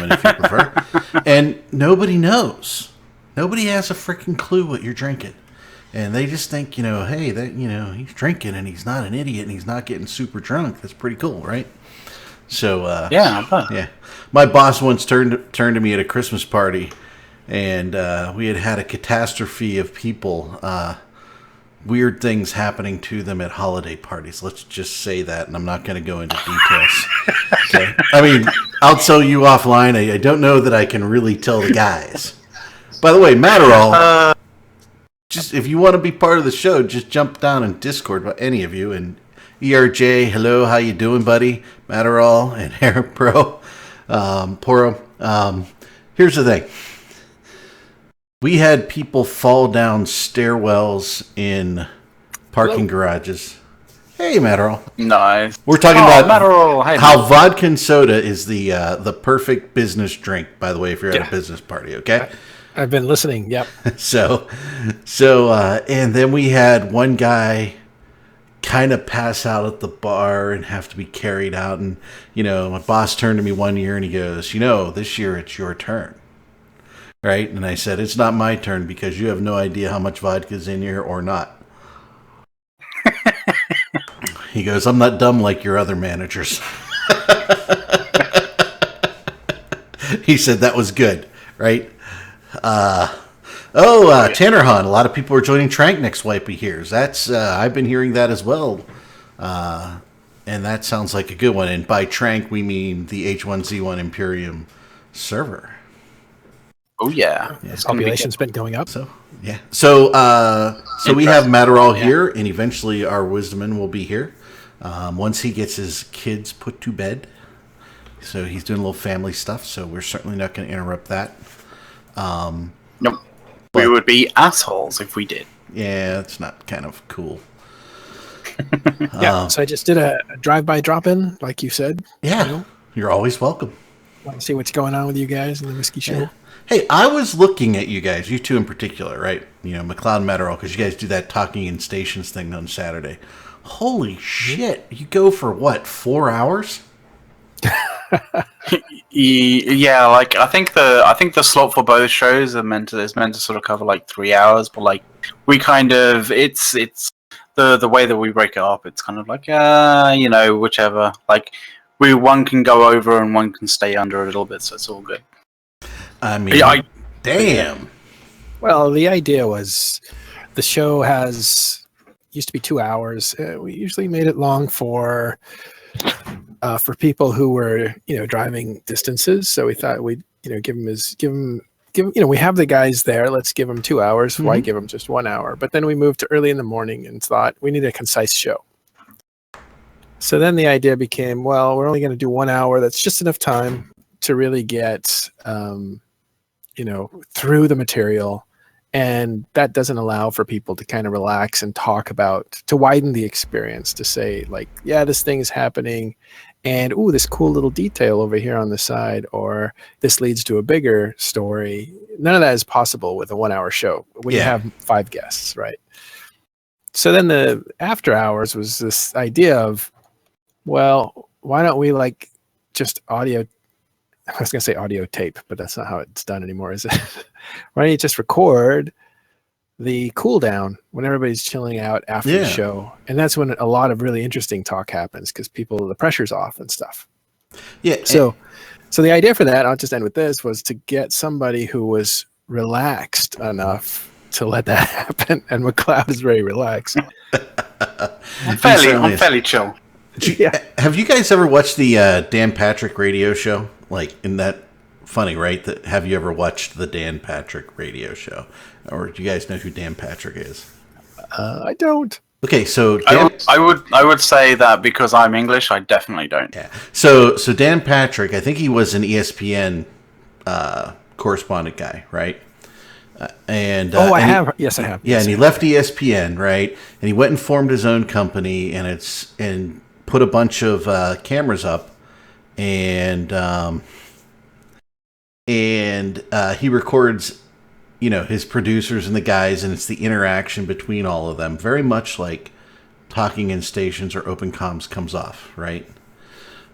Bourbon if you prefer. And nobody knows. Nobody has a freaking clue what you're drinking. And they just think, hey, that he's drinking and he's not an idiot and he's not getting super drunk. That's pretty cool, right? So yeah. My boss once turned to me at a Christmas party, and we had a catastrophe of people, weird things happening to them at holiday parties. Let's just say that, and I'm not going to go into details. Okay? I mean, I'll tell you offline. I don't know that I can really tell the guys. By the way, Matterall. Just if you want to be part of the show, just jump down in Discord with any of you. And ERJ, hello, how you doing, buddy? Matterall and Hair Pro, Poro. Here's the thing: we had people fall down stairwells in parking garages. Hey, Matterall. Nice. We're talking about Matterall. Hey, how vodka and soda is the perfect business drink. By the way, if you're at a business party, okay. I've been listening. Yep. So, and then we had one guy kind of pass out at the bar and have to be carried out. And, my boss turned to me one year and he goes, this year it's your turn. Right. And I said, it's not my turn because you have no idea how much vodka's in here or not. He goes, I'm not dumb like your other managers. He said that was good. Right. Tanner Hahn. A lot of people are joining Trank next Swipey here. That's I've been hearing that as well, and that sounds like a good one. And by Trank, we mean the H1Z1 Imperium server. Oh yeah, Population's been going up. So yeah, so we have Matterall here, and eventually our Wisdoman will be here once he gets his kids put to bed. So he's doing a little family stuff. So we're certainly not going to interrupt that. Nope. We would be assholes if we did. Yeah, it's not kind of cool. So I just did a drive-by drop-in, like you said. Yeah, you're always welcome. Want to see what's going on with you guys in the Whiskey Show? Yeah. Hey, I was looking at you guys, you two in particular, right? McLeod and Matterall, because you guys do that Talking in Stations thing on Saturday. Holy shit! You go for what, 4 hours? Yeah, I think the slot for both shows is meant to sort of cover 3 hours, but we kind of it's the way that we break it up. It's kind of whichever. One can go over and one can stay under a little bit, so it's all good. I mean, damn. Well, the idea was the show used to be 2 hours. We usually made it long for people who were driving distances. So we thought we'd give them we have the guys there. Let's give them 2 hours. Mm-hmm. Why give them just 1 hour? But then we moved to early in the morning and thought we need a concise show. So then the idea became, well, we're only going to do 1 hour. That's just enough time to really get through the material. And that doesn't allow for people to kind of relax and talk to widen the experience, to say this thing is happening and, this cool little detail over here on the side, or this leads to a bigger story. None of that is possible with a 1 hour show when you have 5 guests, right? So then the after hours was this idea of, well, why don't we just audio? I was going to say audio tape, but that's not how it's done anymore, is it? Why don't you just record the cool down when everybody's chilling out after the show? And that's when a lot of really interesting talk happens because the pressure's off and stuff. Yeah. So the idea for that, I'll just end with this, was to get somebody who was relaxed enough to let that happen. And McLeod is very relaxed. I'm fairly chill. Have you guys ever watched the Dan Patrick radio show? Isn't that funny, right? Have you ever watched the Dan Patrick radio show? Or do you guys know who Dan Patrick is? I don't. Okay, so I would say that because I'm English, I definitely don't. Yeah. So Dan Patrick, I think he was an ESPN correspondent guy, right? I have. Yes, I have. Yeah, and he left ESPN, right? And he went and formed his own company, and put a bunch of cameras up, and he records, his producers and the guys, and it's the interaction between all of them, very much like Talking in Stations or Open Comms comes off, right?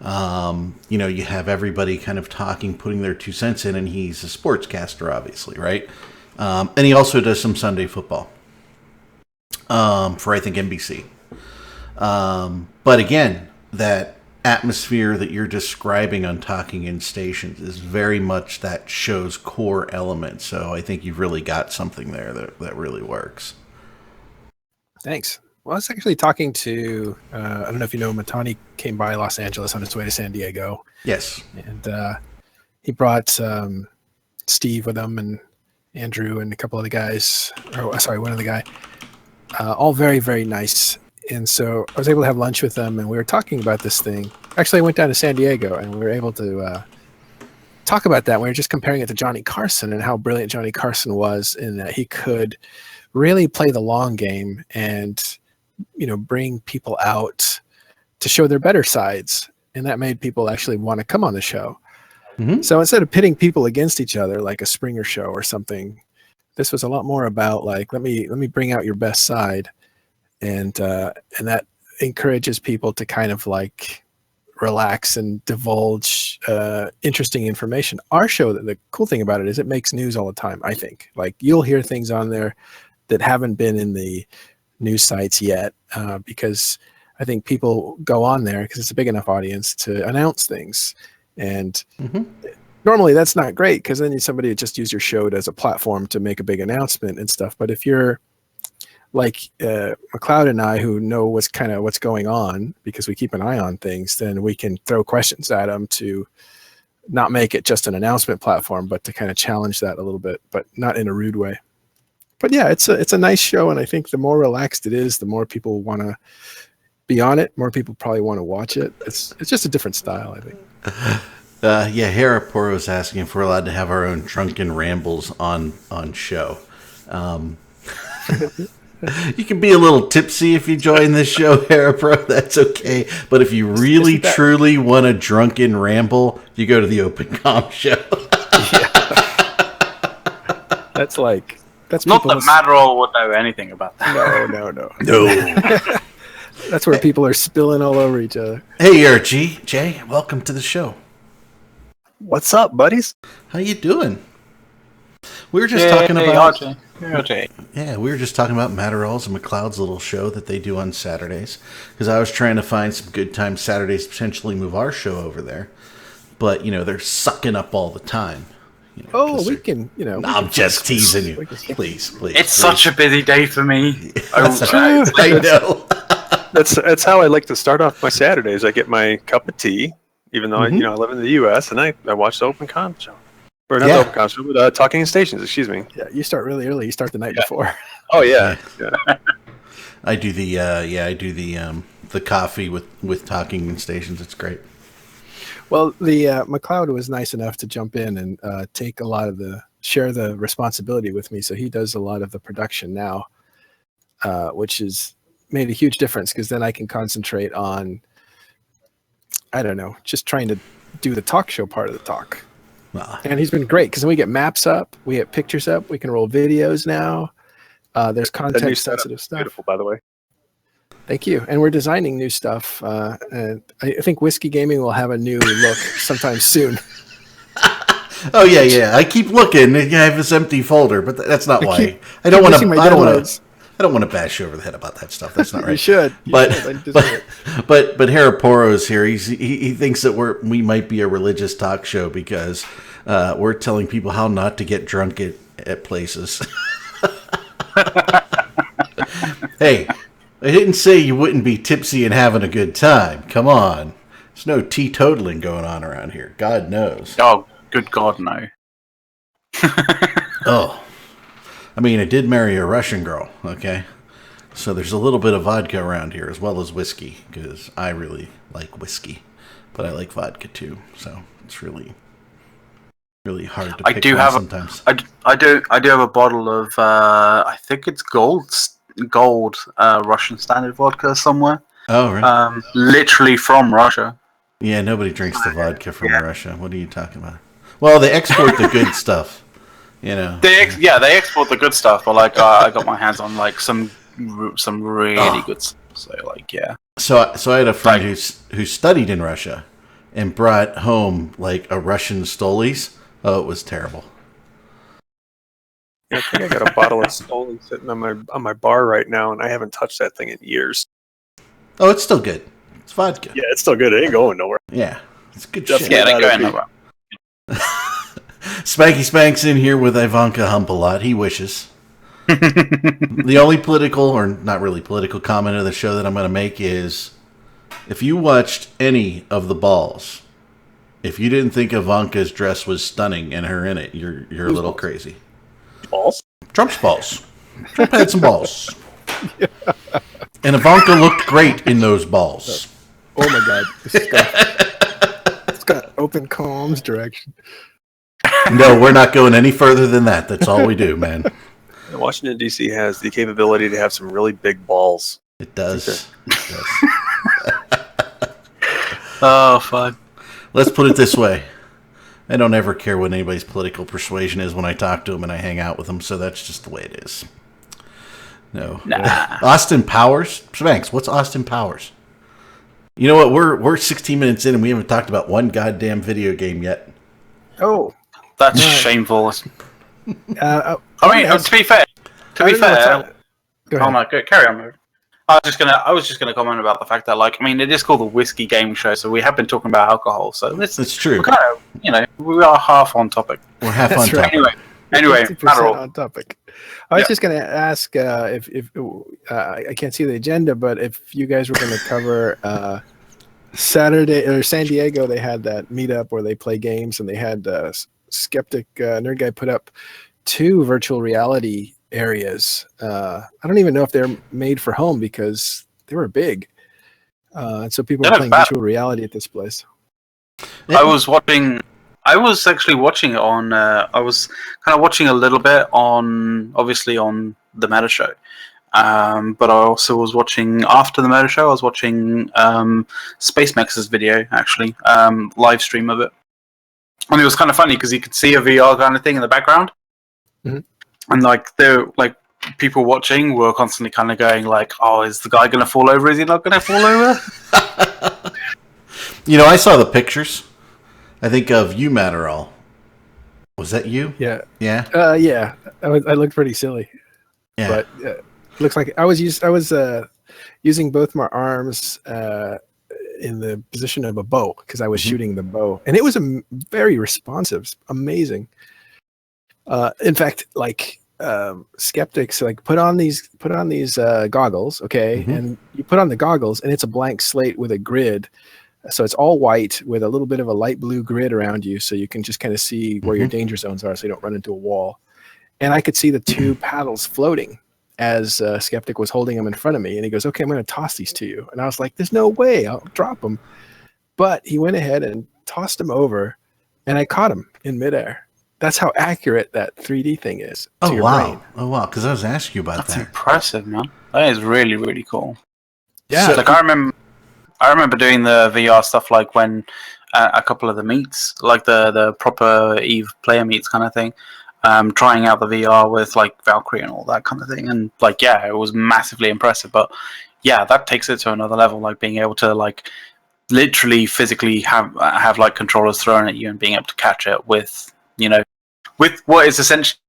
You have everybody kind of talking, putting their 2 cents in, and he's a sportscaster, obviously, right? And he also does some Sunday football for, I think, NBC. But again, that atmosphere that you're describing on Talking in Stations is very much that show's core element. So I think you've really got something there that really works. Thanks. Well, I was actually talking to, I don't know if you know, Matani came by Los Angeles on his way to San Diego. Yes. And he brought Steve with him and Andrew and a couple of the guys. One of the guy. All very, very nice. And so I was able to have lunch with them, and we were talking about this thing. Actually, I went down to San Diego, and we were able to talk about that. We were just comparing it to Johnny Carson and how brilliant Johnny Carson was in that he could really play the long game and, bring people out to show their better sides. And that made people actually want to come on the show. Mm-hmm. So instead of pitting people against each other like a Springer show or something, this was a lot more about like, let me bring out your best side. And that encourages people to kind of like relax and divulge interesting information. Our show, the cool thing about it is it makes news all the time, I think. Like you'll hear things on there that haven't been in the news sites yet because I think people go on there because it's a big enough audience to announce things. And normally that's not great because then somebody would just use your show as a platform to make a big announcement and stuff. But if you're like McLeod and I, who know what's going on because we keep an eye on things, then we can throw questions at them to not make it just an announcement platform, but to kind of challenge that a little bit, but not in a rude way. But yeah, it's a nice show, and I think the more relaxed it is, the more people want to be on it. More people probably want to watch it. It's just a different style, I think. Hera Poro is asking if we're allowed to have our own drunken rambles on show. You can be a little tipsy if you join this show, Hera Pro. That's okay. But if you really, truly want a drunken ramble, you go to the Open Com show. That's not that Madroll would know anything about that. No. That's where people are spilling all over each other. Hey, RG. Jay, welcome to the show. What's up, buddies? How you doing? We were just talking about... RJ. Yeah, we were just talking about Madderall's and McLeod's little show that they do on Saturdays. Because I was trying to find some good time Saturdays to potentially move our show over there. But, they're sucking up all the time. We can, I'm just teasing you. Please. It's such a busy day for me. I know. That's how I like to start off my Saturdays. I get my cup of tea, even though I live in the U.S., and I watch the Open Com show. Or not the Open Com show, but Talking in Stations, excuse me. Yeah, you start really early. You start the night before. Oh, yeah. I do the coffee with Talking in Stations. It's great. Well, the McLeod was nice enough to jump in and share the responsibility with me. So he does a lot of the production now, which has made a huge difference because then I can concentrate on, I don't know, just trying to do the talk show part of the talk. And he's been great because we get maps up, we get pictures up, we can roll videos now. There's context-sensitive stuff. Beautiful, by the way. Thank you. And we're designing new stuff. And I think Whiskey Gaming will have a new look sometime soon. Oh yeah. I keep looking. I have this empty folder, but that's not why. I don't want to bash you over the head about that stuff. That's not right. You should. But Hera Poro is here. He thinks that we might be a religious talk show because we're telling people how not to get drunk at places. Hey. I didn't say you wouldn't be tipsy and having a good time. Come on. There's no teetotaling going on around here. God knows. Oh, good God, no. Oh. I mean, I did marry a Russian girl, okay? So there's a little bit of vodka around here as well as whiskey, because I really like whiskey. But I like vodka too, so it's really, really hard to pick sometimes. I do have a bottle of, I think it's gold Russian standard vodka somewhere. Oh, right. Literally from Russia. Yeah, nobody drinks the vodka from Russia. What are you talking about? Well, they export the good stuff, They export the good stuff, but like I got my hands on like some really good stuff. So like, yeah. So I had a friend who studied in Russia, and brought home like a Russian Stolies. Oh, it was terrible. Yeah, I think I got a bottle of Stoli sitting on my bar right now, and I haven't touched that thing in years. Oh, it's still good. It's vodka. Yeah, it's still good. It ain't going nowhere. Yeah, it's good Definitely. shit. Yeah, they go That'd in be- the well. Spanky Spank's in here with Ivanka Hump a lot. He wishes. The only political, or not really political, comment of the show that I'm going to make is, if you watched any of the balls, if you didn't think Ivanka's dress was stunning and her in it, you're a little crazy. Balls? Trump's balls. Trump had some balls. And Ivanka looked great in those balls. Oh my god. It's got open comms direction. No, we're not going any further than that. That's all we do, man. Washington, D.C. has the capability to have some really big balls. It does. Oh, fuck. Let's put it this way. I don't ever care what anybody's political persuasion is when I talk to them and I hang out with them, so that's just the way it is. No. Nah. Austin Powers? Spanks, what's Austin Powers? You know what? We're 16 minutes in and we haven't talked about one goddamn video game yet. Oh. That's Right. shameful. Uh, I mean, to be fair, Go ahead. oh no, carry on. I was just gonna comment about the fact that, like, I mean, it is called the whiskey game show, so we have been talking about alcohol. So That's true. we're kind of, we are half on topic. We're half on That's right. topic. Anyway, 50% matter all. on topic. I was Yeah. just going to ask if I can't see the agenda, but if you guys were going to cover Saturday or San Diego, they had that meetup where they play games, and they had Skeptic Nerd Guy put up 2 virtual reality areas. I don't even know if they're made for home because they were big. And so people They're were not playing bad. virtual reality at this place. I was actually watching it on. I was kind of watching a little bit obviously on the Meta Show, but I also was watching after the Meta Show. I was watching Space Mex's video, actually, live stream of it, and it was kind of funny because you could see a VR kind of thing in the background, Mhm. and like people watching were constantly kind of going like, "Oh, is the guy going to fall over? Is he not going to fall over?" You know, I saw the pictures. I think of you, Matterall. Was that you? Yeah. Yeah. Yeah. I looked pretty silly. Yeah. But looks like I was using both my arms in the position of a bow because I was shooting the bow, and it was very responsive, amazing. In fact, like skeptics like put on these goggles, okay, and you put on the goggles, and it's a blank slate with a grid. So it's all white with a little bit of a light blue grid around you, so you can just kind of see where your danger zones are, so you don't run into a wall. And I could see the 2 paddles floating as Skeptic was holding them in front of me, and he goes, "Okay, I'm going to toss these to you." And I was like, "There's no way, I'll drop them." But he went ahead and tossed them over, and I caught him in midair. That's how accurate that 3D thing is to Oh, your wow. brain. Oh, wow. Because I was asking you about That's that. impressive, man. That is really, really cool. Yeah, So- Like I remember doing the VR stuff, like when a couple of the meets, like the proper Eve player meets kind of thing, trying out the VR with like Valkyrie and all that kind of thing, and like yeah, it was massively impressive. But yeah, that takes it to another level, like being able to like literally physically have like controllers thrown at you and being able to catch it with what is essentially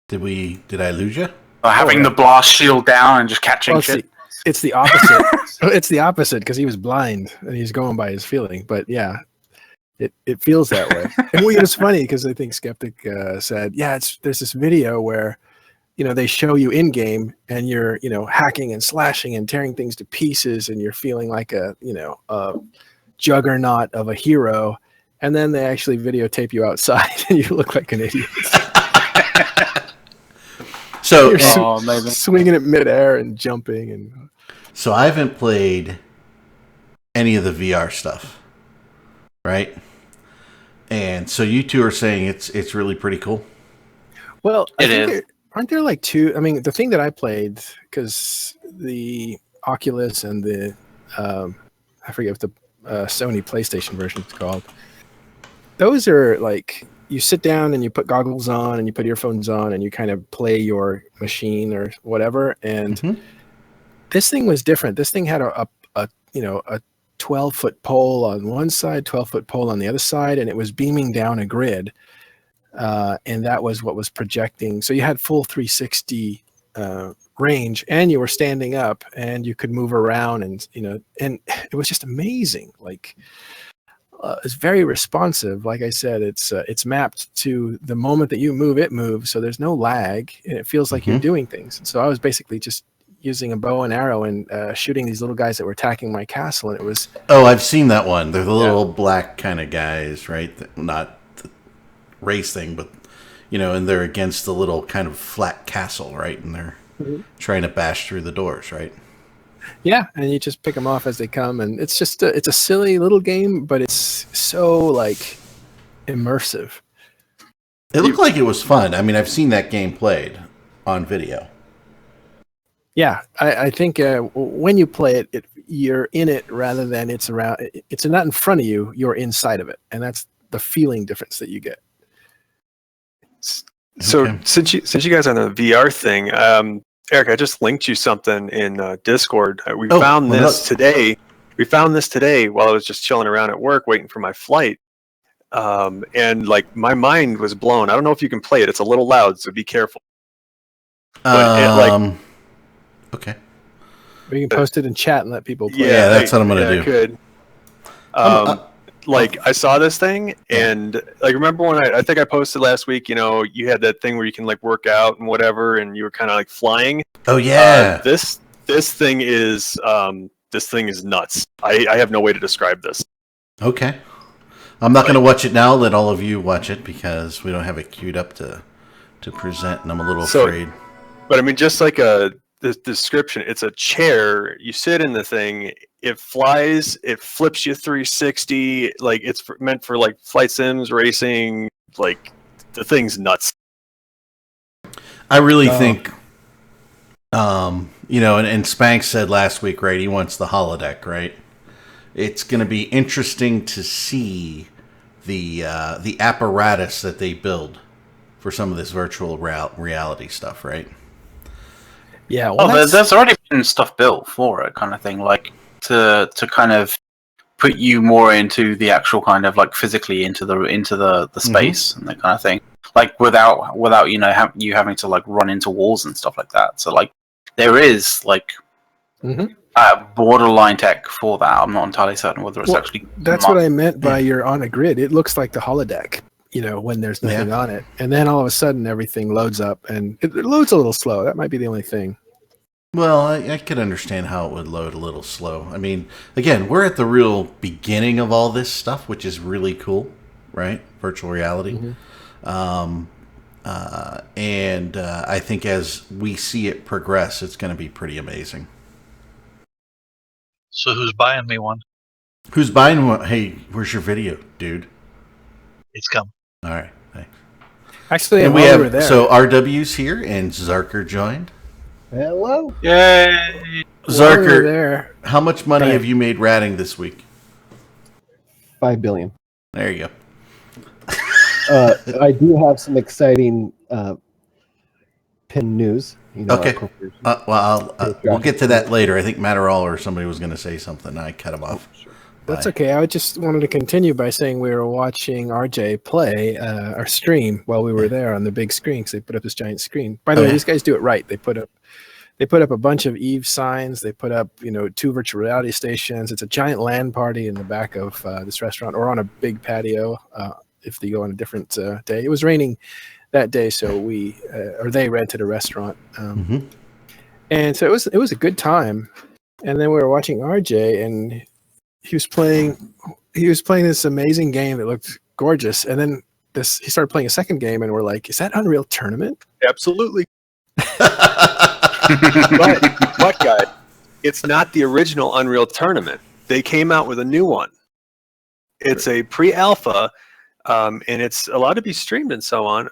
Did I lose you? having the blast shield down and just catching Well, shit. it's the opposite. It's the opposite because he was blind and he's going by his feeling. But yeah, it feels that way. And well, it's funny because I think Skeptic said, yeah, there's this video where they show you in game and you're hacking and slashing and tearing things to pieces and you're feeling like a juggernaut of a hero, and then they actually videotape you outside and you look like an idiot. So, You're Oh, amazing. swinging it midair and jumping and. so I haven't played any of the VR stuff, right? And so you two are saying it's really pretty cool. Well, It is. Aren't there like 2? I mean, the thing that I played, because the Oculus and the I forget what the Sony PlayStation version is called. Those are like you sit down and you put goggles on and you put earphones on and you kind of play your machine or whatever. And this thing was different. This thing had a a 12-foot pole on one side, 12-foot pole on the other side, and it was beaming down a grid. And that was what was projecting. So you had full 360 range, and you were standing up, and you could move around, and and it was just amazing. Like it's very responsive. Like I said, it's mapped to the moment that you move, it moves. So there's no lag, and it feels like you're doing things. And so I was basically just using a bow and arrow and shooting these little guys that were attacking my castle, and it was. Oh, I've seen that one. They're the little black kind of guys, right? Not the race thing, but and they're against the little kind of flat castle, right? And they're trying to bash through the doors, right? Yeah, and you just pick them off as they come, and it's just it's a silly little game, but it's so like immersive. It looked like it was fun. I mean, I've seen that game played on video. Yeah, I think when you play it, you're in it rather than it's around. It's not in front of you; you're inside of it, and that's the feeling difference that you get. So since you guys are on the VR thing, Eric, I just linked you something in Discord. We found this today. We found this today while I was just chilling around at work, waiting for my flight. And like my mind was blown. I don't know if you can play it. It's a little loud, so be careful. But okay. Or you can post it in chat and let people play. Yeah, that's what I'm gonna do. Good. I saw this thing, and like remember when I think I posted last week. You had that thing where you can like work out and whatever, and you were kind of like flying. Oh yeah. This thing is nuts. I have no way to describe this. Okay. I'm not going to watch it now. I'll let all of you watch it because we don't have it queued up to present, and I'm a little afraid. But I mean, just like the description, it's a chair. You sit in the thing. It flies. It flips you 360. Like it's meant for like flight sims, racing. Like the thing's nuts. I really think, and Spank said last week, right? He wants the holodeck, right? It's going to be interesting to see the apparatus that they build for some of this virtual reality stuff, right? Yeah. Well, there's already been stuff built for it, kind of thing, like to kind of put you more into the actual kind of like physically into the space and that kind of thing, like without you having to like run into walls and stuff like that. So like there is like. Borderline tech for that. I'm not entirely certain whether it's actually. That's what I meant by you're on a grid. It looks like the holodeck, when there's nothing on it, and then all of a sudden everything loads up, and it loads a little slow. That might be the only thing. Well, I could understand how it would load a little slow. I mean, again, we're at the real beginning of all this stuff, which is really cool, right? Virtual reality. And I think as we see it progress, it's going to be pretty amazing. So who's buying me one? Who's buying one? Hey, where's your video, dude? It's come. All right, thanks. Actually, and we have so RW's here and Zarker joined. Hello. Yay! Zarker, how much money have you made ratting this week? $5 billion. There you go. I do have some exciting pin news. Okay. We'll get to that later. I think Matterall or somebody was going to say something. I cut him off. Sure. That's okay. I just wanted to continue by saying we were watching RJ play our stream while we were there on the big screen because they put up this giant screen. By the way, these guys do it right. They put up a bunch of Eve signs. They put up 2 virtual reality stations. It's a giant LAN party in the back of this restaurant or on a big patio if they go on a different day. It was raining that day, so they rented a restaurant, and so it was a good time. And then we were watching RJ, and he was playing this amazing game that looked gorgeous. And then he started playing a second game, and we're like, "Is that Unreal Tournament?" Absolutely. but guys, it's not the original Unreal Tournament. They came out with a new one. It's a pre-alpha. And it's allowed to be streamed and so on.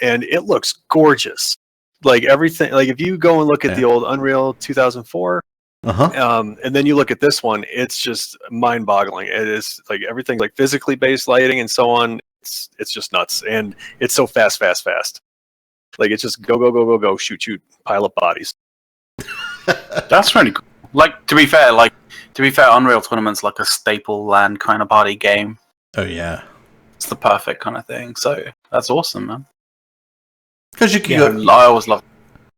And it looks gorgeous. Like everything, like if you go and look at the old Unreal 2004, and then you look at this one, it's just mind-boggling. It is like everything, like physically based lighting and so on. It's just nuts, and it's so fast. Like it's just go, shoot, pile up bodies. That's really cool. Like to be fair, like To be fair, Unreal Tournament's like a staple LAN kind of party game. Oh yeah, It's the perfect kind of thing. So that's awesome, man. because you could I always love.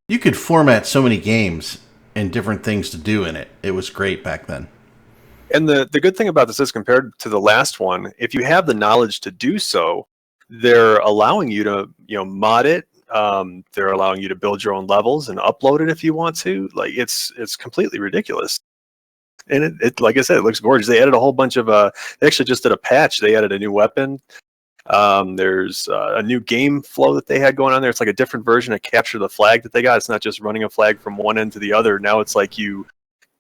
you could format so many games and different things to do in it. It was great back then. And the good thing about this is, compared to the last one, if you have the knowledge to do so, they're allowing you to mod it. They're allowing you to build your own levels and upload it if you want to. Like it's completely ridiculous. And it like I said, it looks gorgeous. They added a whole bunch of they actually just did a patch. They added a new weapon. There's a new game flow that they had going on there. It's like a different version of Capture the Flag that they got. It's not just running a flag from one end to the other. Now it's like you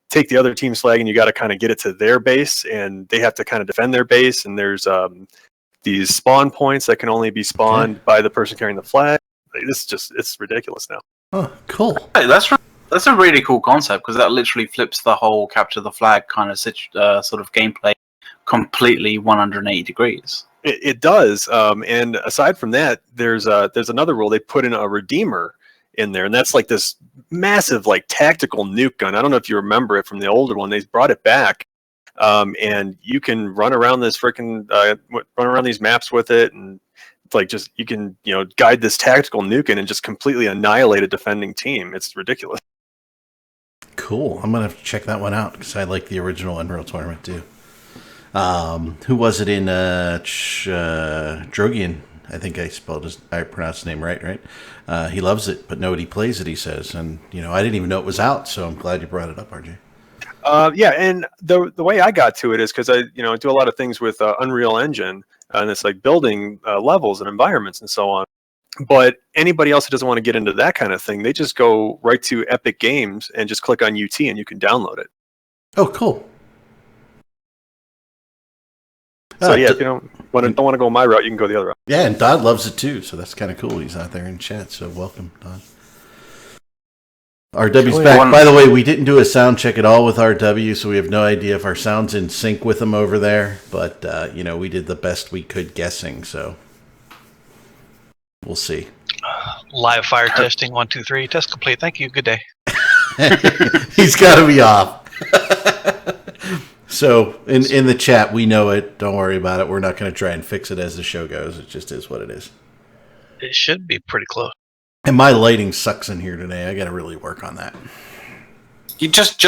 take the other team's flag and you got to kind of get it to their base, and they have to kind of defend their base. And there's these spawn points that can only be spawned by the person carrying the flag. Like, it's ridiculous now. Oh, cool. Hey, that's a really cool concept, because that literally flips the whole capture the flag kind of sort of gameplay completely 180 degrees. It does. And aside from that, there's another rule. They put in a redeemer in there, and that's like this massive like tactical nuke gun. I don't know if you remember it from the older one. They brought it back, and you can run around this freaking run around these maps with it, and like just you can guide this tactical nuke in and just completely annihilate a defending team. It's ridiculous. Cool. I'm gonna have to check that one out because I like the original Unreal Tournament too. Who was it in Drogian? I think I pronounced his name right? He loves it, but nobody plays it, he says. And I didn't even know it was out, so I'm glad you brought it up, RJ. Yeah, and the way I got to it is because I do a lot of things with Unreal Engine, and it's like building levels and environments and so on. But anybody else who doesn't want to get into that kind of thing, they just go right to Epic Games and just click on UT, and you can download it. Oh, cool. So yeah, if you don't want to go my route, you can go the other route. Yeah, and Dodd loves it too, so that's kind of cool. He's out there in chat, so welcome, Dodd. RW's back. By the way, we didn't do a sound check at all with RW, so we have no idea if our sound's in sync with him over there. But we did the best we could guessing, so we'll see. Live fire testing 1 2 3. Test complete. Thank you. Good day. He's got to be off. So in the chat, we know it. Don't worry about it. We're not going to try and fix it as the show goes. It just is what it is. It should be pretty close. And my lighting sucks in here today. I got to really work on that. You just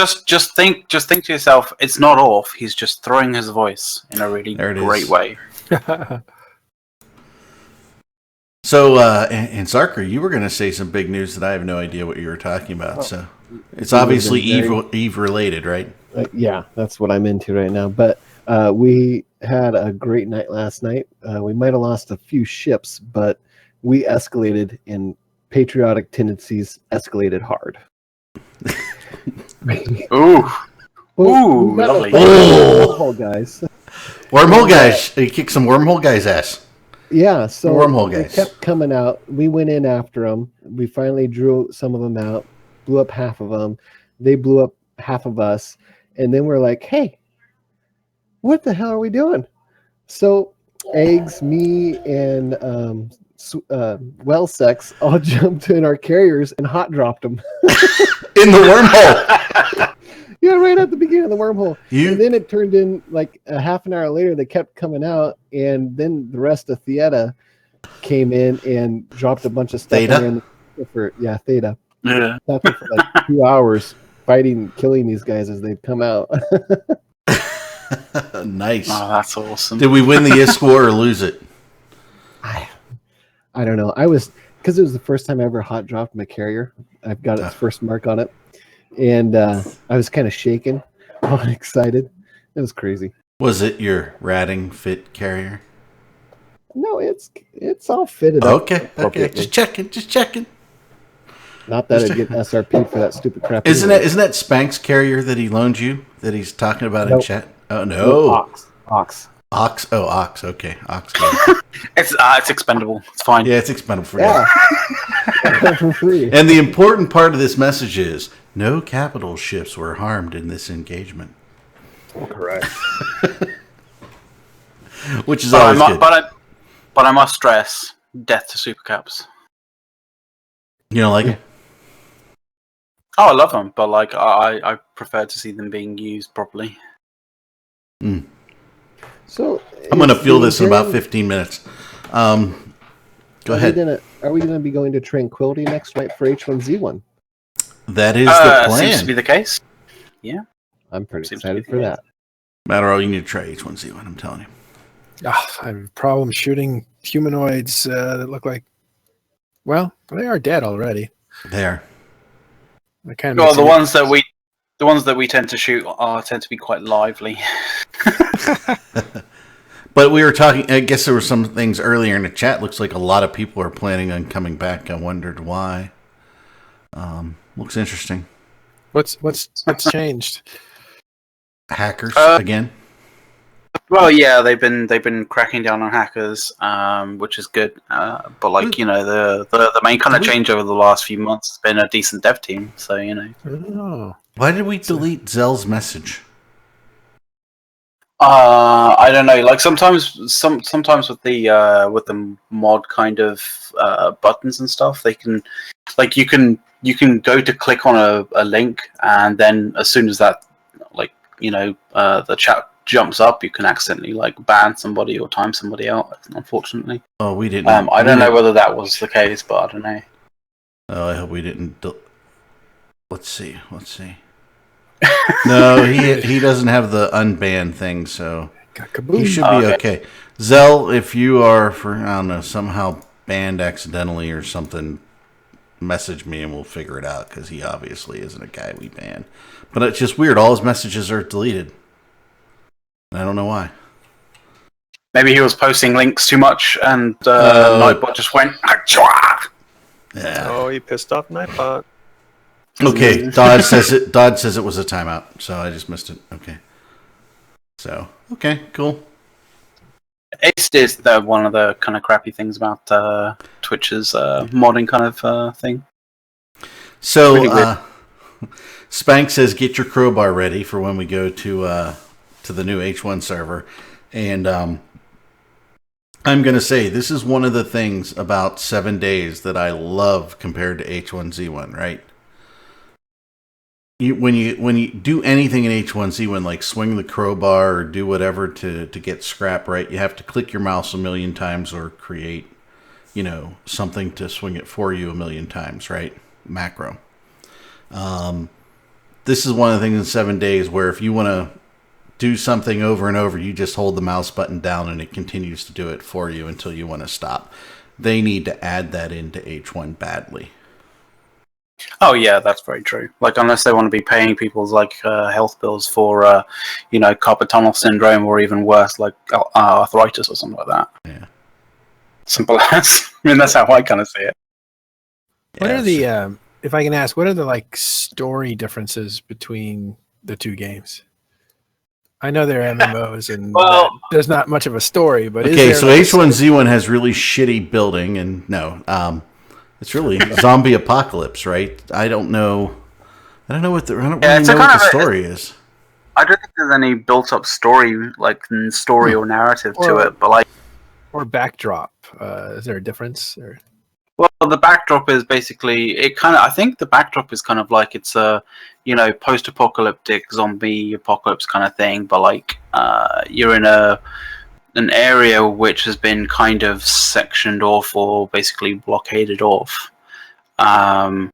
think to yourself, it's not off. He's just throwing his voice in a really great way. So, and Zarker, you were going to say some big news that I have no idea what you were talking about. So, it's obviously Eve related, right? Yeah, that's what I'm into right now. But we had a great night last night. We might have lost a few ships, but we escalated, and patriotic tendencies escalated hard. Ooh, lovely. Wormhole guys. Wormhole guys. He kicked some wormhole guys' ass. Yeah, so Wormhole they guys kept coming out. We went in after them. We finally drew some of them out, blew up half of them. They blew up half of us. And then we're like, hey, what the hell are we doing? So Eggs, me, and Wellsex all jumped in our carriers and hot dropped them. In the wormhole. Yeah, right at the beginning of the wormhole. And then it turned in like a half an hour later, they kept coming out. And then the rest of Theta came in and dropped a bunch of stuff. Theta? Theta. Yeah. For like 2 hours killing these guys as they've come out. Nice. Oh, that's awesome. Did we win the ISK war or lose it? I don't know. Because it was the first time I ever hot dropped my carrier. I've got its first mark on it. And I was kind of shaken, all excited. It was crazy. Was it your ratting fit carrier? No, it's all fitted up. Okay. Just checking. Not that I'd get SRP for that stupid crap. Isn't that Spank's carrier that he loaned you that he's talking about in chat? Oh no. Ox. Oh, Ox. Okay, Ox. It's expendable. It's fine. Yeah, it's expendable for you. For free. And the important part of this message is no capital ships were harmed in this engagement. Correct. Which is always good. But I must stress, death to supercaps. You don't like it? Oh, I love them, but like I prefer to see them being used properly. So I'm going to is feel the this in about Imperium- 15 minutes. Go ahead. Are we gonna be going to Tranquility next night for H1Z1? That is the Seems to be plan. the case. I'm pretty Seems to be excited the for case. that. Matter all, you need to try H1Z1. I'm telling you. I have a problem shooting humanoids that look like, well, they are dead already. There. That kind of Well, makes the it ones that we tend to shoot tend to be quite lively. But we were talking, I guess there were some things earlier in the chat. Looks like a lot of people are planning on coming back. I wondered why. Looks interesting. What's changed? Hackers Uh, again. Well, yeah, they've been cracking down on hackers, which is good. But like the main kind of change over the last few months has been a decent dev team. So Oh, Why did we delete Zell's message? I don't know. Like sometimes with the mod kind of buttons and stuff, they can like you can go to click on a link, and then as soon as that the chat jumps up, you can accidentally like ban somebody or time somebody out. Unfortunately, Oh, we didn't. I don't know whether that was the case, but I don't know. Oh, I hope we didn't. Let's see. No, he doesn't have the unban thing, so got kaboom. he should be okay. Zell, if you are somehow banned accidentally or something, message me and we'll figure it out, because he obviously isn't a guy we ban. But it's just weird. All his messages are deleted. I don't know why. Maybe he was posting links too much, and Nightbot just went. Achua! Yeah. Oh, you pissed off Nightbot. Okay. Dodd says it was a timeout, so I just missed it. Okay. So okay, cool. It's just one of the kind of crappy things about Twitch's modding kind of thing. So Spank says, "Get your crowbar ready for when we go to the new H1 server," and I'm going to say this is one of the things about 7 days that I love compared to H1Z1. Right? When you do anything in H1Z1, like swing the crowbar or do whatever to get scrap, right? You have to click your mouse a million times or create, something to swing it for you a million times, right? Macro. This is one of the things in 7 days where if you want to do something over and over, you just hold the mouse button down and it continues to do it for you until you want to stop. They need to add that into H1 badly. Oh yeah, that's very true. Like unless they want to be paying people's like health bills for carpal tunnel syndrome or even worse, like arthritis or something like that. Yeah. Simple as. I mean, that's how I kind of see it. What are the if I can ask, what are the like story differences between the two games? I know they're MMOs and there's not much of a story, but okay, so H1Z1 has really shitty building, and it's really zombie apocalypse, right? I don't know what the story is. I don't think there's any built-up story, or narrative to it, but like or backdrop. Is there a difference? Or? Well, the backdrop is basically I think the backdrop is kind of like it's a post-apocalyptic zombie apocalypse kind of thing, but like you're in an area which has been kind of sectioned off or basically blockaded off, and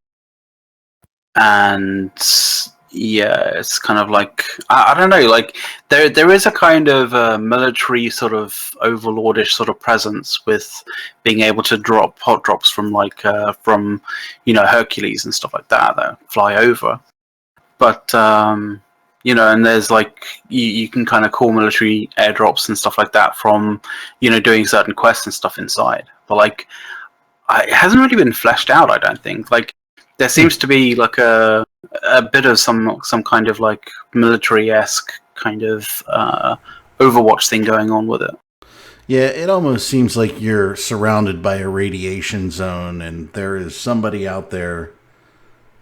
yeah, it's kind of like I don't know, like there is a kind of military sort of overlordish sort of presence with being able to drop hot drops from from Hercules and stuff like that fly over, but and there's like you can kind of call military airdrops and stuff like that from doing certain quests and stuff inside, but like it hasn't really been fleshed out. I don't think like there seems to be like a bit of some kind of like military-esque kind of Overwatch thing going on with it. Yeah, it almost seems like you're surrounded by a radiation zone and there is somebody out there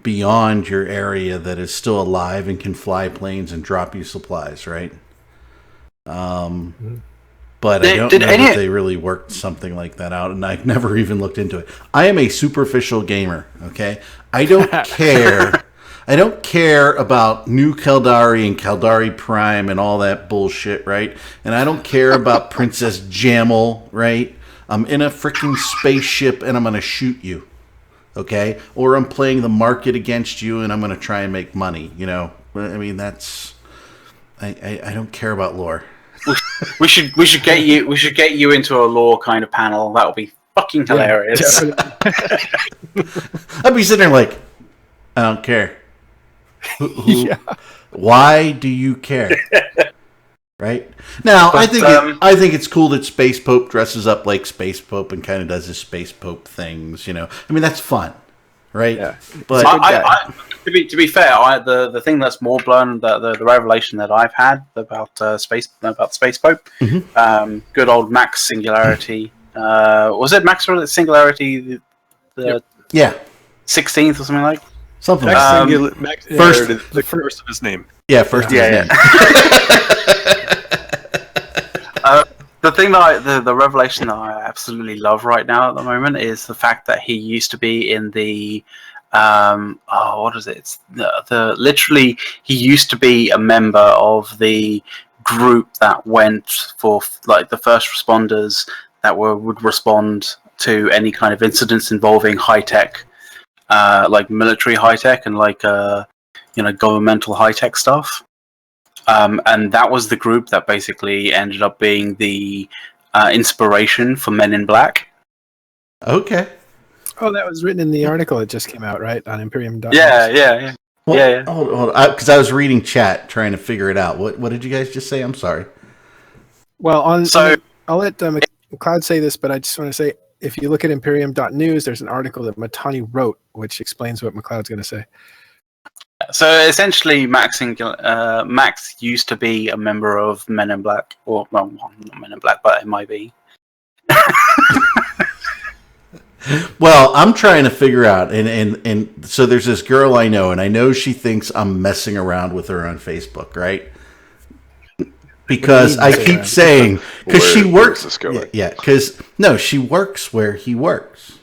beyond your area that is still alive and can fly planes and drop you supplies, right? But I don't know if they really worked something like that out, and I've never even looked into it. I am a superficial gamer, okay? I don't care. I don't care about New Caldari and Caldari Prime and all that bullshit, right? And I don't care about Princess Jamel, right? I'm in a freaking spaceship and I'm going to shoot you, okay? Or I'm playing the market against you and I'm going to try and make money, you know? I mean, that's... I don't care about lore. We should get you into a lore kind of panel. That would be fucking hilarious. I'd be sitting there like, I don't care. Why do you care? Right now, But, I think it's cool that Space Pope dresses up like Space Pope and kind of does his Space Pope things. You know, I mean that's fun, right? Yeah. But To be fair, the thing that's more blown, the revelation that I've had about Space Pope, good old Max Singularity. Was it Max Singularity? The yeah, 16th or something like. something Max like Singular- Max first- Singularity, the first of his name. yeah, first Yeah. The thing that the revelation that I absolutely love right now at the moment is the fact that he used to be in the what is it? It's the literally he used to be a member of the group that went for like the first responders that would respond to any kind of incidents involving high tech, like military high tech and like governmental high tech stuff. And that was the group that basically ended up being the inspiration for Men in Black. Okay. Oh, that was written in the article that just came out, right? On Imperium.news. Yeah. Well, Yeah. Hold on, because I was reading chat trying to figure it out. What did you guys just say? I'm sorry. Well, So- I'll let McLeod say this, but I just want to say, if you look at Imperium.news, there's an article that Matani wrote, which explains what McLeod's going to say. So essentially, Max used to be a member of Men in Black, or well, not Men in Black, but it might be. Well, I'm trying to figure out, and so there's this girl I know, and I know she thinks I'm messing around with her on Facebook, right? Because I keep saying, because she works. Where's this going? Yeah, because no, she works where he works,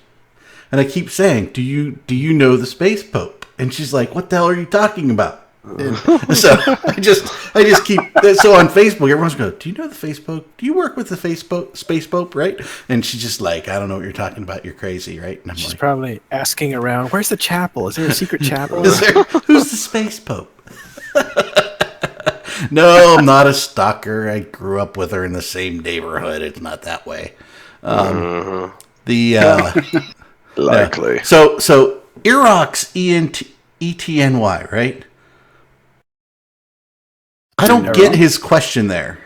and I keep saying, do you know the Space Pope? And she's like, what the hell are you talking about? And so I just keep so on Facebook everyone's going, do you know the Space Pope? Do you work with the Space Pope, right? And she's just like, I don't know what you're talking about, you're crazy, right? And I'm She's like, probably asking around, where's the chapel? Is there a secret chapel? who's the Space Pope? No, I'm not a stalker. I grew up with her in the same neighborhood. It's not that way. Likely. So Erox ETNY, right? I don't get his question there.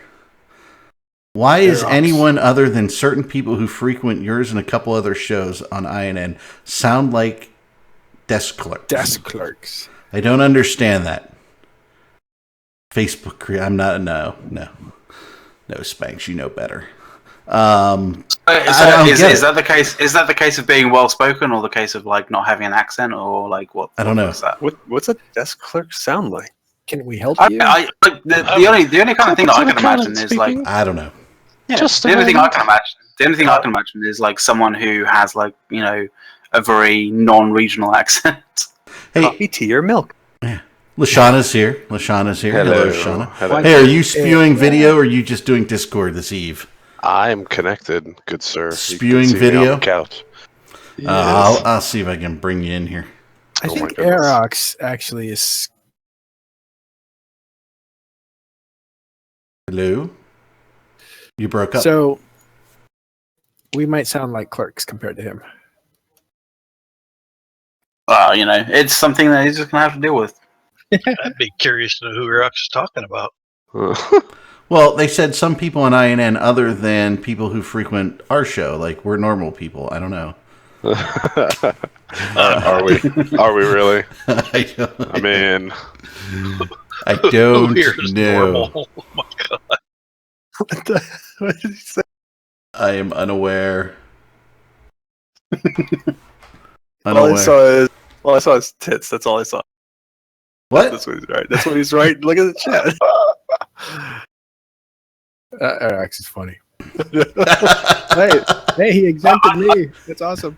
Why is Erox. anyone other than certain people who frequent yours and a couple other shows on INN sound like desk clerks? Desk clerks. I don't understand that. Facebook, I'm not, no, Spanx, you know better. Is get that the case? Is that the case of being well spoken, or the case of like not having an accent, or like what? I don't know. What's that? What's a desk clerk sound like? Can we help you? The only kind of thing that I can imagine is like I don't know. the only thing I can imagine. The only thing I can imagine is like someone who has like a very non-regional accent. Hey, Coffee, tea, or milk? Lashana's here. Hello, Lashana. Hello. Hey, are you spewing video or are you just doing Discord this eve? I am connected, good sir. You can Spewing see me video? on the couch. I'll see if I can bring you in here. I Oh my think goodness. Erox actually is. Hello? You broke up. So we might sound like clerks compared to him. Well, it's something that he's just gonna have to deal with. I'd be curious to know who Rox is talking about. Well, they said some people on INN other than people who frequent our show, like we're normal people. I don't know. Are we? Are we really? I I mean, don't Who here is know. normal? Oh my god. What did he say? I am unaware. All I saw is tits. That's all I saw. What? That's what he's right. That's what he's right. Look at the chat. Erox is funny. Hey, he exempted me. That's awesome.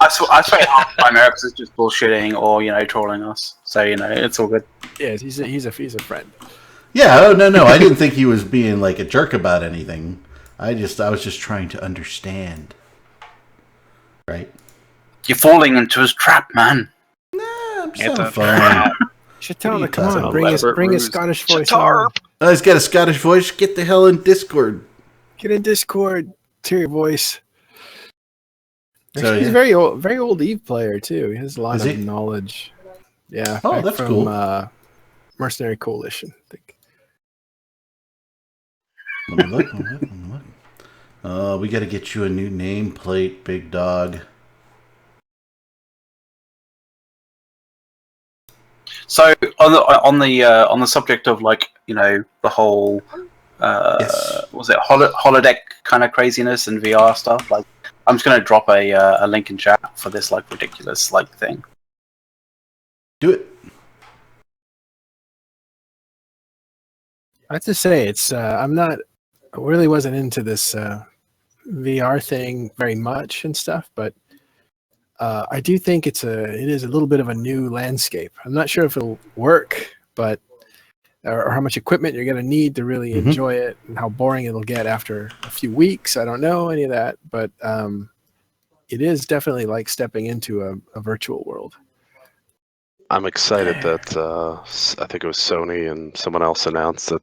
I swear half the time Eric's is just bullshitting or trolling us. So it's all good. Yeah, he's a friend. Yeah, oh no, I didn't think he was being like a jerk about anything. I was just trying to understand. Right? You're falling into his trap, man. Nah, I'm just Get having the fun. You should tell him to come Sounds on, bring his ruse. Scottish voice. Tarp. Oh, he's got a Scottish voice. Get the hell in Discord. Get in Discord. Hear your voice. So, He's yeah. a very old Eve player too. He has a lot Is of he? knowledge. Yeah. Oh, back that's from, cool. Mercenary Coalition, I think. Let me look. We got to get you a new nameplate, big dog. So on the subject of the whole Yes. was it holodeck kind of craziness and VR stuff, I'm just gonna drop a link in chat for this ridiculous thing. Do it. I have to say, it's I really wasn't into this VR thing very much and stuff, but I do think it is a little bit of a new landscape. I'm not sure if it'll work, but or how much equipment you're going to need to really Mhm. enjoy it, and how boring it'll get after a few weeks. I don't know any of that, but it is definitely like stepping into a virtual world. I'm excited that I think it was Sony and someone else announced that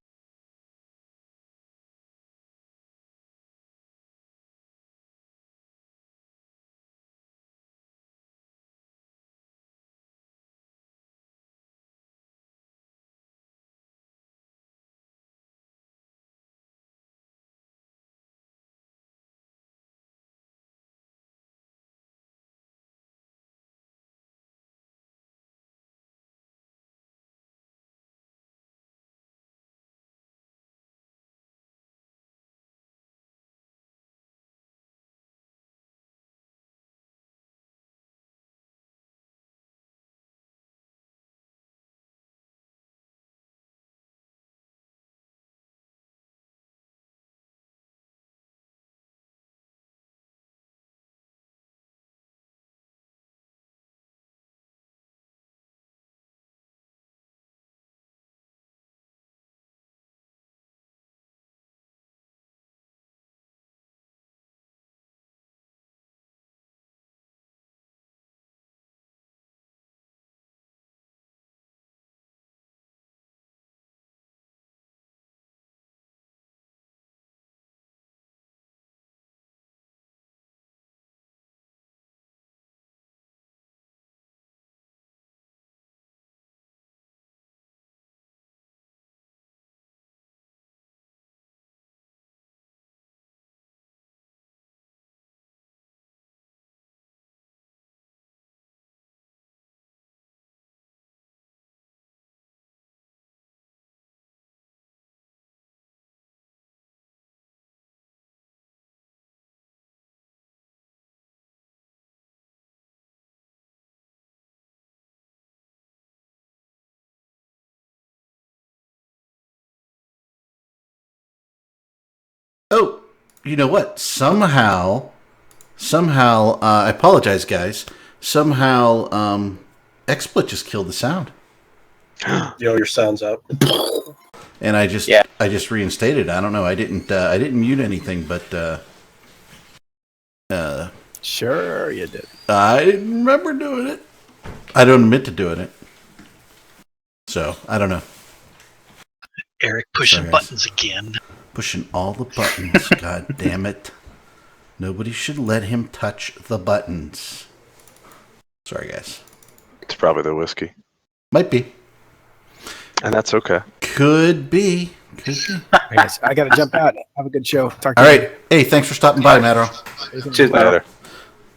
Oh, you know what? Somehow, I apologize, guys. Somehow, XSplit just killed the sound, Yo, your sound's out. and I just reinstated. I don't know. I didn't mute anything, but Sure, you did. I didn't remember doing it. I don't admit to doing it, so I don't know. Eric pushing Sorry, guys. buttons again. Pushing all the buttons. God damn it! Nobody should let him touch the buttons. Sorry, guys. it's probably the whiskey, Might be. and that's okay. Could be. Could be. Guys, I got to jump out. Have a good show. Talk to All you right. Hey, thanks for stopping by, Mattero. Cheers, man. Later.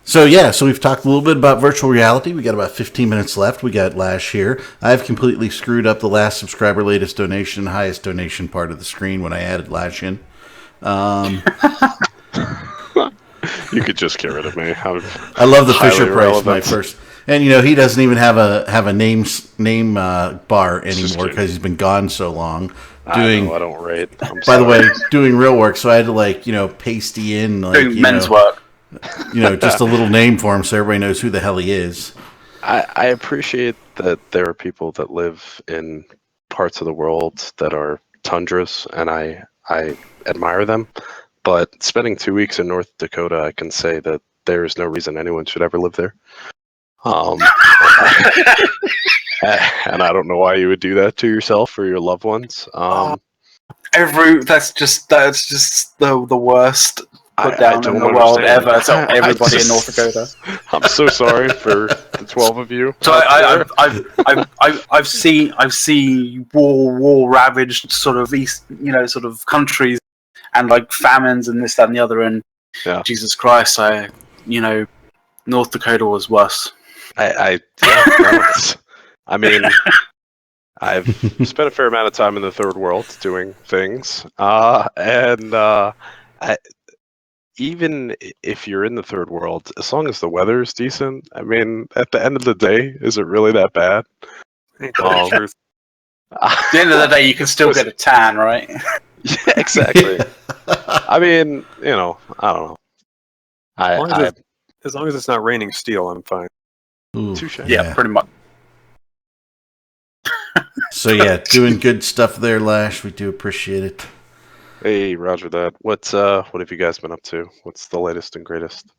So we've talked a little bit about virtual reality. We got about 15 minutes left. We got Lash here. I've completely screwed up the last subscriber, latest donation, highest donation part of the screen when I added Lash in. You could just get rid of me. I love the Highly Fisher Price, my relevant. first, and he doesn't even have a name bar just anymore kidding. because he's been gone so long. I know, I don't rate. I'm By the way, sorry. doing real work, so I had to pasty in Doing men's work. Just a little name for him so everybody knows who the hell he is. I appreciate that there are people that live in parts of the world that are tundras, and I admire them. But spending 2 weeks in North Dakota, I can say that there is no reason anyone should ever live there. And I don't know why you would do that to yourself or your loved ones. That's just the worst put I down don't in the world understand. ever. So I everybody in just- North Dakota. I'm so sorry for the 12 of you. So I've seen war ravaged sort of east, sort of countries, and like famines and this, that, and the other. And Yeah. Jesus Christ, North Dakota was worse. I mean, I've spent a fair amount of time in the third world doing things, even if you're in the third world, as long as the weather is decent, I mean, at the end of the day, is it really that bad? Ain't that the truth? At the end of the day, you can still get a tan, right? Yeah, exactly. I mean, I don't know. As long as it's not raining steel, I'm fine. Ooh, Touche. Yeah, pretty much. So yeah, doing good stuff there, Lash. We do appreciate it. Hey, Roger that. What have you guys been up to? What's the latest and greatest?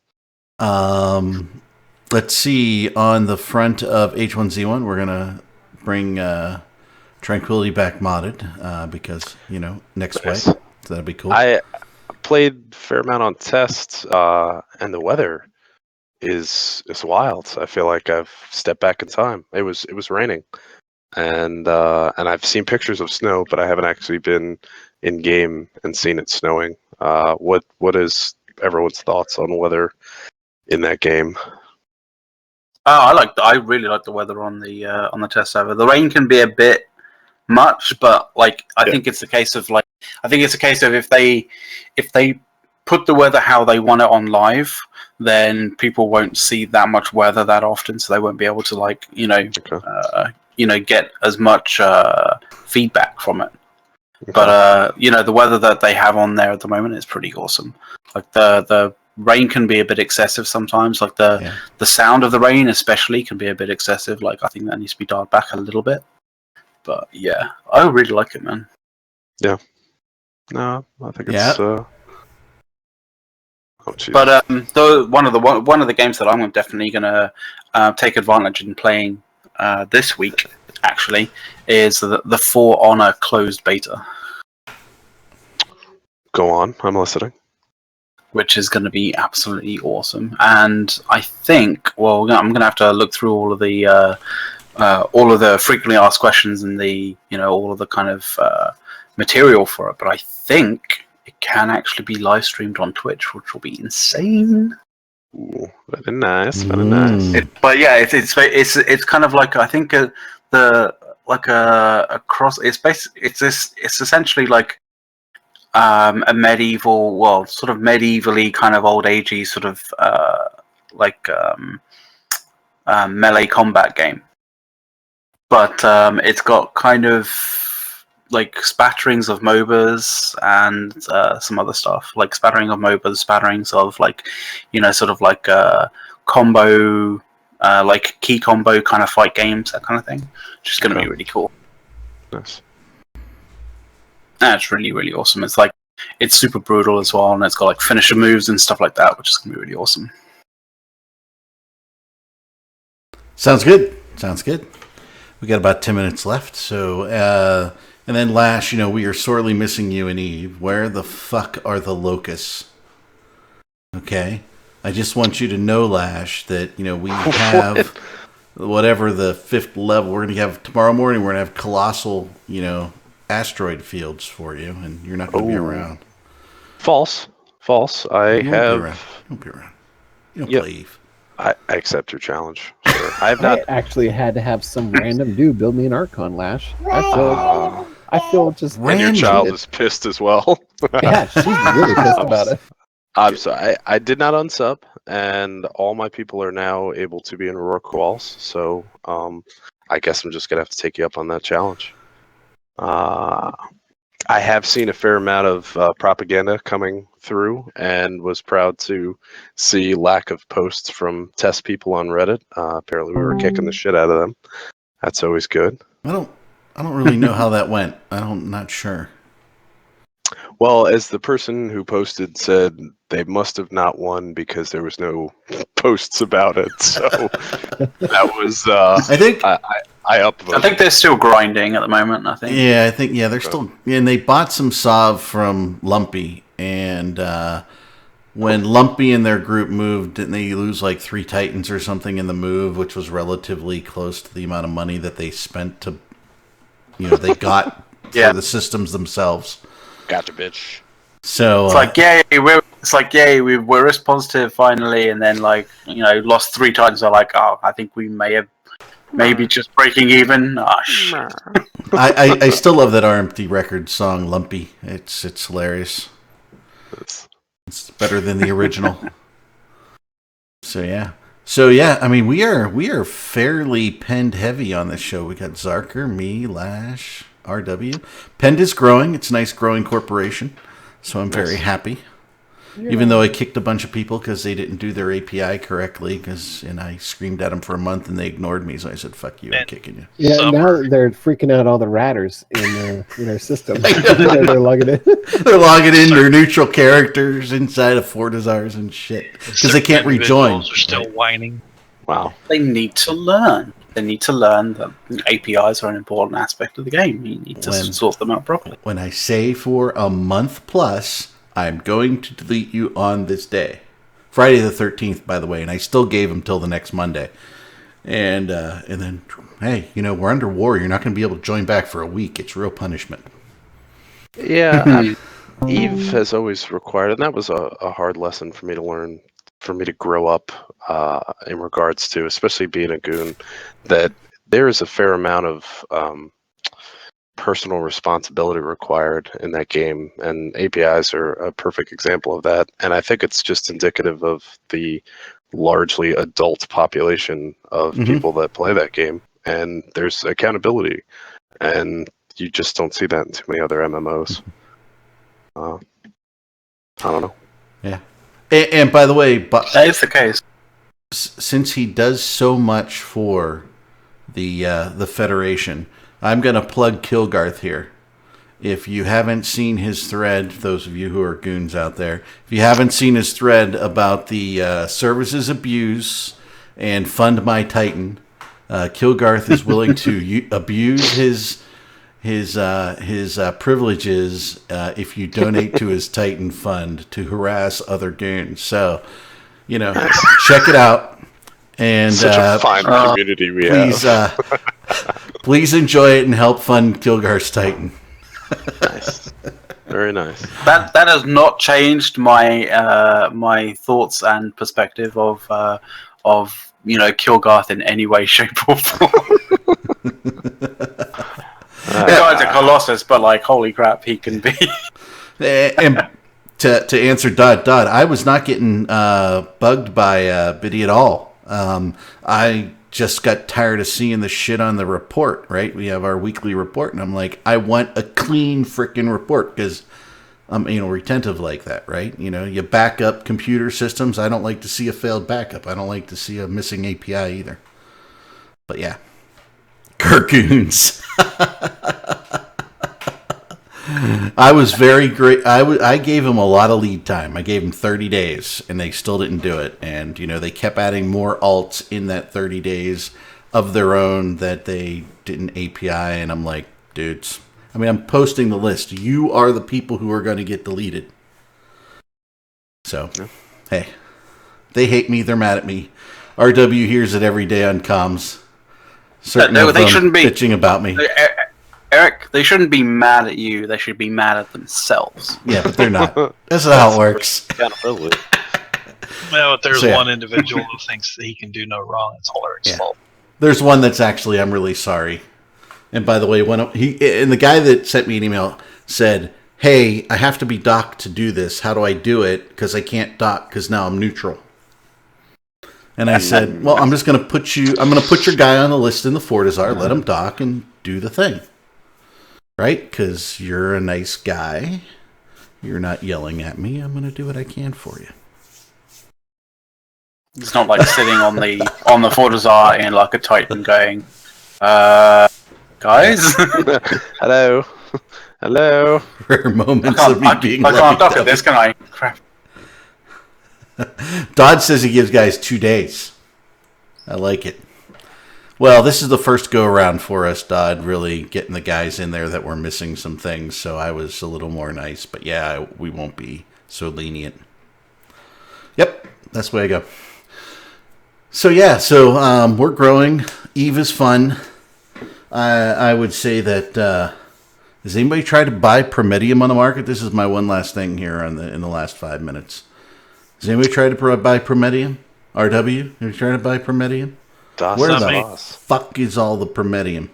Let's see. On the front of H1Z1, we're gonna bring Tranquility back modded because next Nice. way. So that'll be cool. I played a fair amount on test, and the weather is wild. I feel like I've stepped back in time. It was raining, and I've seen pictures of snow, but I haven't actually been in game and seen it snowing. What is everyone's thoughts on weather in that game? I really like the weather on the test server. The rain can be a bit much, but I think it's a case of if they put the weather how they want it on live, then people won't see that much weather that often, so they won't be able to get as much feedback from it. Okay. But the weather that they have on there at the moment is pretty awesome. Like the rain can be a bit excessive sometimes. Like the sound of the rain especially can be a bit excessive. Like I think that needs to be dialed back a little bit. But yeah, I really like it, man. Yeah. No, I think it's. Oh, geez. But one of the games that I'm definitely gonna take advantage in playing this week actually is the For Honor closed beta. Go on, I'm listening. Which is going to be absolutely awesome, and I think I'm going to have to look through all of the frequently asked questions and all of the kind of material for it. But I think it can actually be live streamed on Twitch, which will be insane. Ooh, very nice, very nice. But yeah, it's kind of like I think a cross. It's essentially like a medieval, sort of medievally kind of old agey sort of melee combat game. But it's got kind of like spatterings of MOBAs and some other stuff, like spattering of MOBAs, spatterings of sort of like combo, like key combo kind of fight games, that kind of thing, which is going to be really cool. Nice. It's really, really awesome. It's super brutal as well, and it's got like finisher moves and stuff like that, which is going to be really awesome. Sounds good. We got about 10 minutes left, so and then Lash, we are sorely missing you and Eve. Where the fuck are the locusts? Okay, I just want you to know, Lash, that we have whatever the 5th level. We're gonna have tomorrow morning. We're gonna have colossal, asteroid fields for you, and you're not gonna be around. False. I You have. won't be around. You don't play Eve. I accept your challenge. Sure. I have not. I actually had to have some random dude build me an Archon, Lash. I feel just. And your child is pissed as well. Yeah, she's really pissed about it. I'm sorry. I did not unsub, and all my people are now able to be in Rourke Walls. So I guess I'm just gonna have to take you up on that challenge. I have seen a fair amount of propaganda coming through, and was proud to see lack of posts from test people on Reddit. Apparently, we were kicking the shit out of them. That's always good. I don't really know how that went. I'm not sure. Well, as the person who posted said, they must have not won because there was no posts about it. So that was. I think. I upvoted. I think they're still grinding at the moment. I think. Yeah, I think. Yeah, they're still. And they bought some Sov from Lumpy, and when Lumpy and their group moved, didn't they lose like 3 Titans or something in the move, which was relatively close to the amount of money that they spent to, they got for the systems themselves. Gotcha, bitch. So it's like yay, we're risk positive finally, and then lost 3 times. They're like, oh, I think we may have maybe just breaking even. I still love that RMT Records song Lumpy. It's hilarious. It's better than the original. So yeah. I mean, we are fairly penned heavy on this show. We got Zarker, me, Lash, RW. Penned is growing. It's a nice growing corporation. So I'm very happy. Even though I kicked a bunch of people because they didn't do their API correctly, and I screamed at them for a month and they ignored me. So I said, "Fuck you, I'm kicking you." Yeah, now they're freaking out all the ratters in our system. They're logging in. They're logging in their neutral characters inside of Fortizars and shit because they can't rejoin. Are still whining. Wow. They need to learn. They need to learn that APIs are an important aspect of the game. You need to sort them out properly. When I say for a month plus, I'm going to delete you on this day. Friday the 13th, by the way, and I still gave them till the next Monday. And then, hey, we're under war. You're not going to be able to join back for a week. It's real punishment. Yeah, Eve has always required, and that was a hard lesson for me to learn, for me to grow up in regards to, especially being a goon, that there is a fair amount of personal responsibility required in that game, and APIs are a perfect example of that. And I think it's just indicative of the largely adult population of people that play that game, and there's accountability, and you just don't see that in too many other MMOs. I don't know. Yeah. And by the way, that is the case. Since he does so much for the Federation, I'm going to plug Kilgarth here. If you haven't seen his thread, those of you who are goons out there, if you haven't seen his thread about the services abuse and Fund My Titan, Kilgarth is willing to abuse his privileges if you donate to his Titan fund to harass other goons. So, check it out. And such a fine community we have. Please enjoy it and help fund Kilgarth's Titan. Nice, very nice. That has not changed my my thoughts and perspective of Kilgarth in any way, shape, or form. The guy's a colossus, but holy crap, he can be. And to answer Dot, I was not getting bugged by Biddy at all. I just got tired of seeing the shit on the report, right? We have our weekly report, and I'm like, I want a clean freaking report because I'm retentive like that, right? You back up computer systems. I don't like to see a failed backup. I don't like to see a missing API either. But yeah. Kirkoons. I was very great. I gave them a lot of lead time. I gave them 30 days, and they still didn't do it. And, they kept adding more alts in that 30 days of their own that they didn't API. And I'm like, dudes, I'm posting the list. You are the people who are going to get deleted. So, hey, they hate me. They're mad at me. RW hears it every day on comms. They shouldn't be bitching about me. Eric, they shouldn't be mad at you. They should be mad at themselves. Yeah, but they're not. That's not how it works. Accountability. Well, if there's one individual who thinks that he can do no wrong, it's all Eric's fault. There's one that's actually, I'm really sorry. And by the way, the guy that sent me an email said, "Hey, I have to be docked to do this. How do I do it? Because I can't dock because now I'm neutral." And I said, "Well, I'm just going to put your guy on the list in the Fortizar, let him dock and do the thing." right? Because you're a nice guy. You're not yelling at me. I'm going to do what I can for you. It's not like sitting on the Fortizar in like a Titan going, guys. Hello. Hello. Rare moments of me being I can't lovey-dovey. talk at this, can I? Crap. Dodd says he gives guys 2 days. I like it. Well, this is the first go-around for us, Dodd, really getting the guys in there that were missing some things, so I was a little more nice. But yeah, we won't be so lenient. Yep, that's the way I go. So yeah, we're growing. EVE is fun. I would say that, has anybody tried to buy Prometium on the market? This is my one last thing here in the last 5 minutes. Has anybody tried to buy Prometium? RW, have you tried to buy Prometium? Where the fuck is all the Prometium?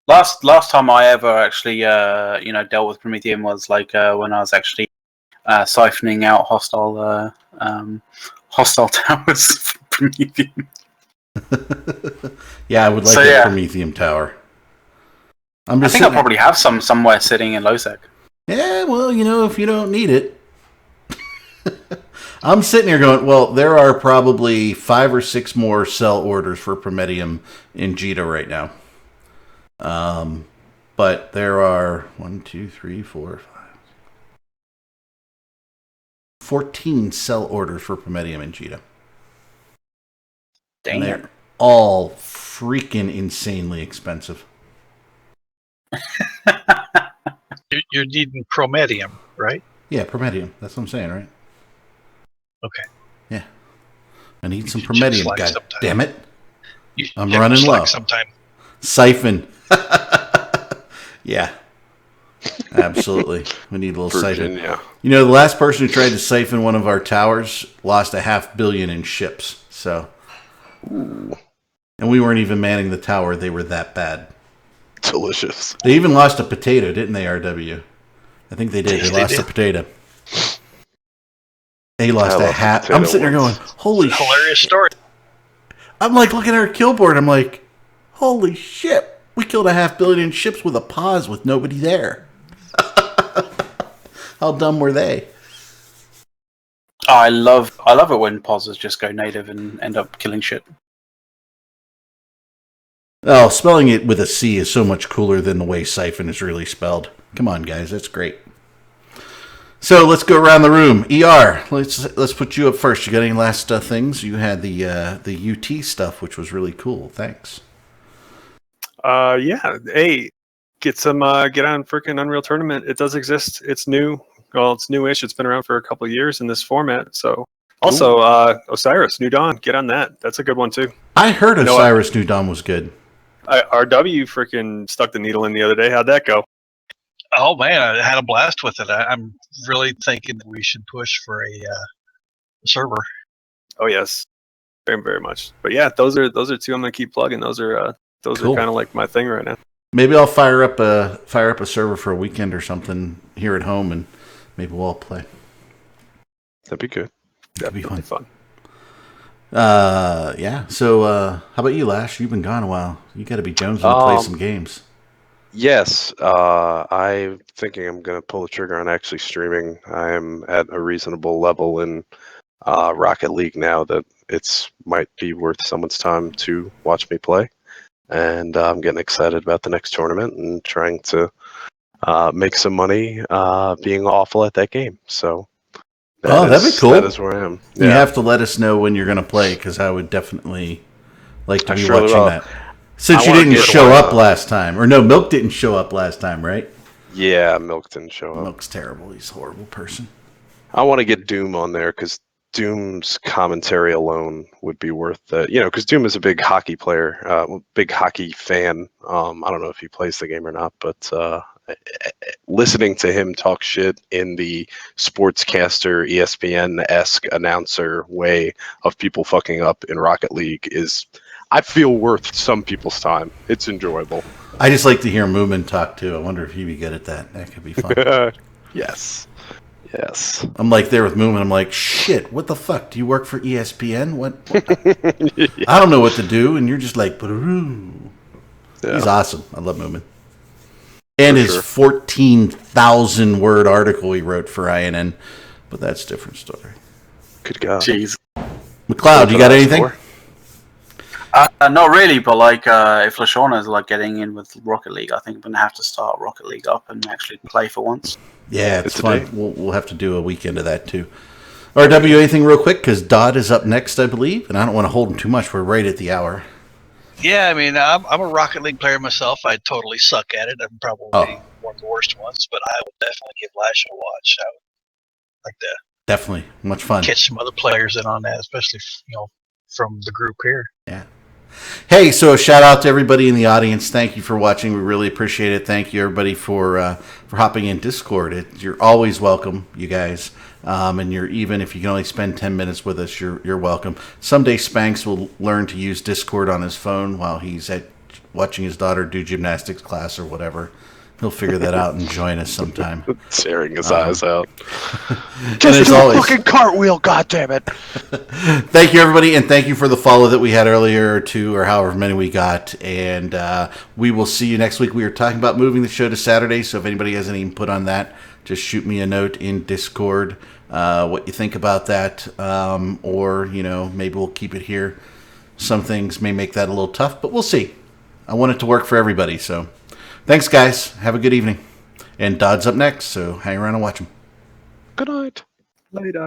Last time I ever actually dealt with Prometheum was like when I was actually siphoning out hostile towers from Prometheum. Yeah, I would like a Prometheum tower. I think I'll probably have some somewhere sitting in Losec. Yeah, well, if you don't need it. I'm sitting here going, well, there are probably 5 or 6 more sell orders for Prometium in Jita right now. But there are 14 sell orders for Prometium in Jita. Dang. And they're all freaking insanely expensive. You're needing Prometium, right? Yeah, Prometium. That's what I'm saying, right? Okay. Yeah. I need some Prometium, god damn it. I'm Yeah, running low. Sometime. Siphon. Yeah. Absolutely. We need a little Virginia. siphon. The last person who tried to siphon one of our towers lost $500 million in ships. So. Ooh. And we weren't even manning the tower. They were that bad. Delicious. They even lost a potato, didn't they, RW? I think they did. They lost a potato. They lost a hat. I'm sitting there going, holy shit. Hilarious story. I'm like looking at our kill board. I'm like, holy shit. We killed $500 million in ships with a pause with nobody there. How dumb were they? Oh, I love it when pauses just go native and end up killing shit. Oh, spelling it with a C is so much cooler than the way Siphon is really spelled. Come on, guys. That's great. So let's go around the room. ER, let's put you up first. You got any last things? You had the UT stuff, which was really cool. Thanks. Yeah. Hey, get on freaking Unreal Tournament. It does exist. It's new. Well, it's newish. It's been around for a couple of years in this format. So also, Osiris New Dawn. Get on that. That's a good one too. I heard Osiris New Dawn was good. RW freaking stuck the needle in the other day. How'd that go? Oh man, I had a blast with it. I'm really thinking that we should push for a server. Oh yes, very very much. But yeah, those are 2 I'm gonna keep plugging. Those are kind of like my thing right now. Maybe I'll fire up a server for a weekend or something here at home, and maybe we'll all play. That'd be good. That'd be fun. Yeah. So, how about you, Lash? You've been gone a while. You got to be jonesing to play some games. Yes, I'm thinking I'm going to pull the trigger on actually streaming. I am at a reasonable level in Rocket League now that it's might be worth someone's time to watch me play. And I'm getting excited about the next tournament and trying to make some money being awful at that game. So that'd be cool. That is where I am. You have to let us know when you're going to play, because I would definitely like to be watching that. Since you didn't show up last time. Or no, Milk didn't show up last time, right? Yeah, Milk didn't show up. Milk's terrible. He's a horrible person. I want to get Doom on there because Doom's commentary alone would be worth that. Because Doom is a big hockey player, big hockey fan. I don't know if he plays the game or not, but listening to him talk shit in the sportscaster, ESPN-esque announcer way of people fucking up in Rocket League is, I feel, worth some people's time. It's enjoyable. I just like to hear Moomin talk too. I wonder if he'd be good at that. That could be fun. Yes. I'm like there with Moomin. I'm like, shit, what the fuck? Do you work for ESPN? What? Yeah. I don't know what to do. And you're just like, yeah. He's awesome. I love Moomin. And For his sure. 14,000 word article he wrote for INN. But that's a different story. Good God. Jeez. McLeod, you got anything? Not really, but like if Lashawna is like getting in with Rocket League, I think I'm gonna have to start Rocket League up and actually play for once. Yeah, it's It's a fun. day. We'll have to do a weekend of that too. RW, anything real quick? Because Dodd is up next, I believe, and I don't want to hold him too much. We're right at the hour. Yeah, I mean, I'm a Rocket League player myself. I totally suck at it. I'm probably one of the worst ones, but I would definitely give Lash a watch. I would like to Definitely. Much fun. catch some other players in on that, especially from the group here. Yeah. Hey, so a shout out to everybody in the audience. Thank you for watching. We really appreciate it. Thank you, everybody, for hopping in Discord. You're always welcome, you guys. And you're even if you can only spend 10 minutes with us, you're welcome. Someday Spanx will learn to use Discord on his phone while he's watching his daughter do gymnastics class or whatever. He'll figure that out and join us sometime. Tearing his eyes out. And Just as do always- a fucking cartwheel, goddammit. Thank you, everybody, and thank you for the follow that we had earlier, or however many we got. And we will see you next week. We are talking about moving the show to Saturday, so if anybody has any input on that, just shoot me a note in Discord what you think about that. Or, maybe we'll keep it here. Some things may make that a little tough, but we'll see. I want it to work for everybody, so thanks, guys. Have a good evening. And Dodd's up next, so hang around and watch him. Good night. Later.